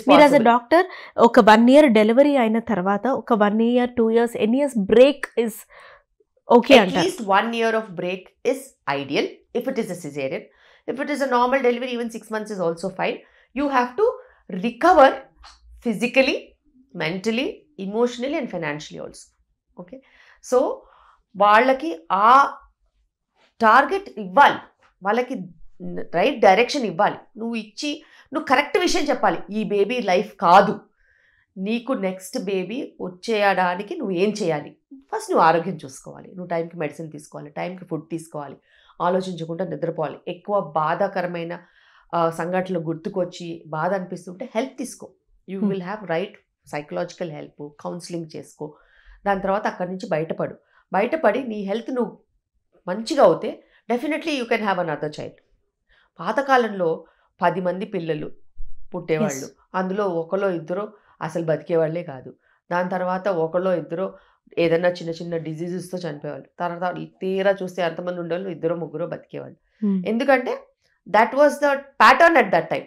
మీరు as a doctor ఒక 1 year delivery అయిన తర్వాత ఒక 1 ఇయర్ 2 ఇయర్స్ ఎన్ని years break is okay At అంటారు? least 1 year of break is ideal if it is a cesarean. If it is a normal delivery, even 6 months is also fine. You have to recover physically, mentally, emotionally and financially also. Okay. So, వాళ్ళకి ఆ target ఇవ్వాలి, వాళ్ళకి right direction ఇవ్వాలి. నువ్వు correct విషయం చెప్పాలి. ఈ baby life కాదు, నీకు నెక్స్ట్ బేబీ వచ్చేయడానికి నువ్వు ఏం చేయాలి. ఫస్ట్ నువ్వు ఆరోగ్యం చూసుకోవాలి, నువ్వు టైంకి మెడిసిన్ తీసుకోవాలి, టైంకి ఫుడ్ తీసుకోవాలి, ఆలోచించకుండా నిద్రపోవాలి. ఎక్కువ బాధాకరమైన సంఘటనలు గుర్తుకొచ్చి బాధ అనిపిస్తుంటే హెల్ప్ తీసుకో. You will have right psychological help, counselling చేసుకో. దాని తర్వాత అక్కడి నుంచి బయటపడి నీ హెల్త్ నువ్వు మంచిగా అవుతే definitely you can have another child. పాతకాలంలో 10 మంది పిల్లలు పుట్టేవాళ్ళు, అందులో ఒకరో ఇద్దరో అసలు బతికేవాళ్లే కాదు. దాని తర్వాత ఒకరో ఇద్దరో ఏదైనా చిన్న చిన్న డిజీజెస్తో చనిపోయేవాళ్ళు. తర్వాత తీరా చూస్తే ఎంతమంది ఉండేవాళ్ళు, 2 ముగ్గురు బతికేవాళ్ళు. ఎందుకంటే that was the pattern at that time.